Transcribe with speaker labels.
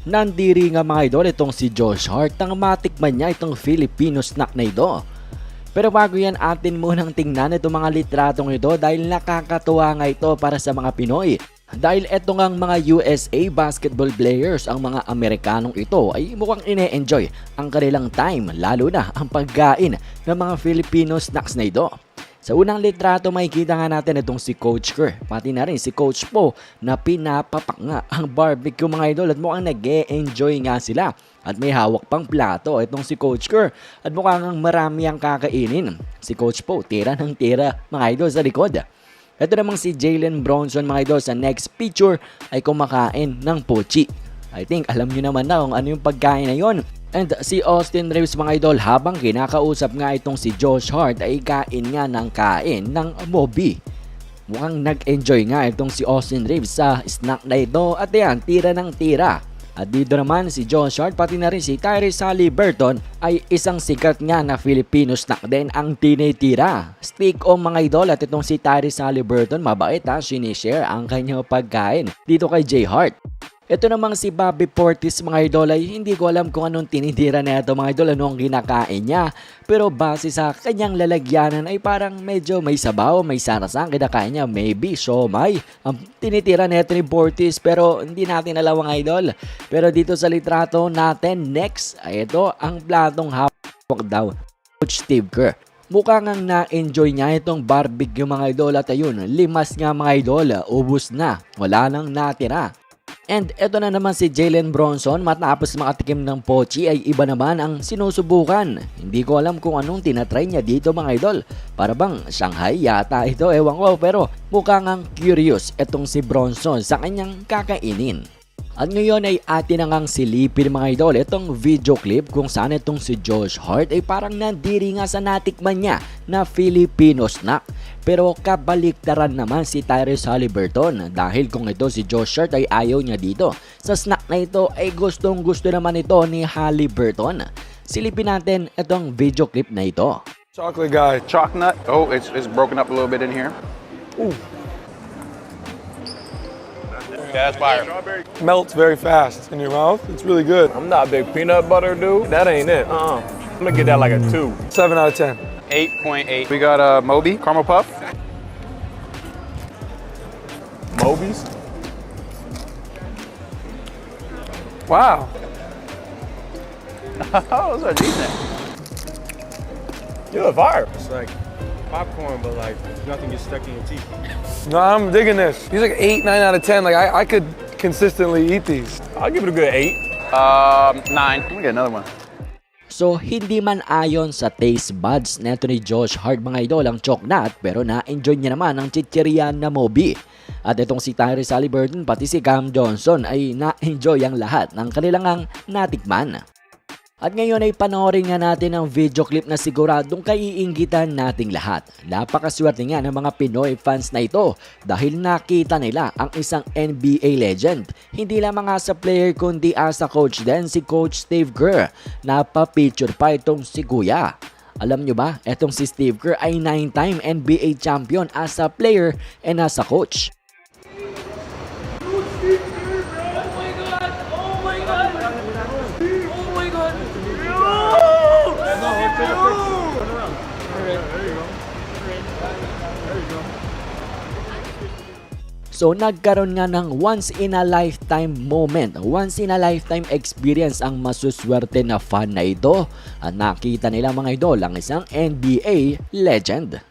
Speaker 1: Nandiri nga mga idol itong si Josh Hart nang matikman niya itong Filipino snack na ito. Pero bago yan, atin munang tingnan itong mga litratong ito dahil nakakatuwa nga ito para sa mga Pinoy. Dahil eto ngang mga USA basketball players, ang mga Amerikanong ito ay mukhang ine-enjoy ang kanilang time, lalo na ang pagkain ng mga Filipino snacks na ito. Sa unang litrato makikita nga natin itong si Coach Kerr, pati na rin si Coach Po na pinapapak nga ang barbecue mga idol at mukhang nag-e-enjoy nga sila. At may hawak pang plato itong si Coach Kerr at mukhang marami ang kakainin. Si Coach Po tira ng tira mga idol sa likod. Ito namang si Jalen Bronson mga idol sa next picture ay kumakain ng pochi. I think alam nyo naman na kung ano yung pagkain na yon. And si Austin Reeves mga idol, habang kinakausap nga itong si Josh Hart ay kain nga ng kain ng Moby. Mukhang nag-enjoy nga itong si Austin Reeves sa snack na ito at yan, tira ng tira. At dito naman si Josh Hart pati na rin si Tyrese Haliburton ay isang sikat nga na Filipino snack din ang tinitira. Stick on mga idol at itong si Tyrese Haliburton mabait ha, sinishare ang kanyang pagkain dito kay Jay Hart. Ito namang si Bobby Portis mga idol ay hindi ko alam kung anong tinitira na ito mga idol, anong kinakain niya. Pero base sa kanyang lalagyanan ay parang medyo may sabaw, may sarasang kinakain niya, maybe siomay. Ang tinitira na ito ni Portis pero hindi natin alam mga idol. Pero dito sa litrato natin next ay ito ang platong hawak daw Coach Steve Kerr. Mukhang ang na-enjoy niya itong barbecue mga idol at ayun, limas nga mga idol, ubus na, wala nang natira. And eto na naman si Jalen Bronson matapos makatikim ng pochi ay iba naman ang sinusubukan. Hindi ko alam kung anong tinatry niya dito mga idol. Para bang Shanghai yata ito, ewan ko, pero mukhang ang curious etong si Bronson sa kanyang kakainin. At ngayon ay atin na ngang silipin mga idol itong video clip kung saan itong si Josh Hart ay parang nandiri nga sa natikman niya na Filipino snack. Pero kabaliktaran naman si Tyrese Haliburton dahil kung ito si Josh Hart ay ayaw niya dito. Sa snack na ito ay gustong gusto naman ito ni Haliburton. Silipin natin itong video clip na ito.
Speaker 2: Chocolate guy.
Speaker 3: Chocolate. Oh, it's broken up a little bit in here.
Speaker 2: Ooh.
Speaker 3: Yeah, that's fire.
Speaker 2: Melts very fast in your mouth. It's really good.
Speaker 4: I'm not a big peanut butter dude. That ain't it. I'm gonna get that like a 2.
Speaker 2: 7 out of 10.
Speaker 3: 8.8. We got Moby caramel puff.
Speaker 4: Mobies?
Speaker 2: Wow.
Speaker 3: Oh, those are decent.
Speaker 4: You're fire.
Speaker 5: It's like popcorn, but like nothing gets stuck in your teeth.
Speaker 2: No, I'm digging this. These like 8, 9 out of 10. Like I could consistently eat these.
Speaker 4: I'll give it a good 8.
Speaker 3: 9. Let me get another one.
Speaker 1: So hindi man ayon sa taste buds neto ni Josh Hart mga idol ang choknat, pero na-enjoy niya naman ang chichirian na Moby. At itong si Tyrese Haliburton pati si Cam Johnson ay na-enjoy ang lahat ng kanilang natikman. At ngayon ay panoorin nga natin ang video clip na siguradong kaiinggitan nating lahat. Napakaswerte nga ng mga Pinoy fans na ito dahil nakita nila ang isang NBA legend. Hindi lamang nga sa player kundi as a coach din, si Coach Steve Kerr. Napapicture pa itong si Kuya. Alam nyo ba, etong si Steve Kerr ay 9-time NBA champion as a player and as a coach. So nagkaroon nga ng once in a lifetime moment, once in a lifetime experience ang masuswerte na fan na ito at nakita nila mga idol ang isang NBA legend.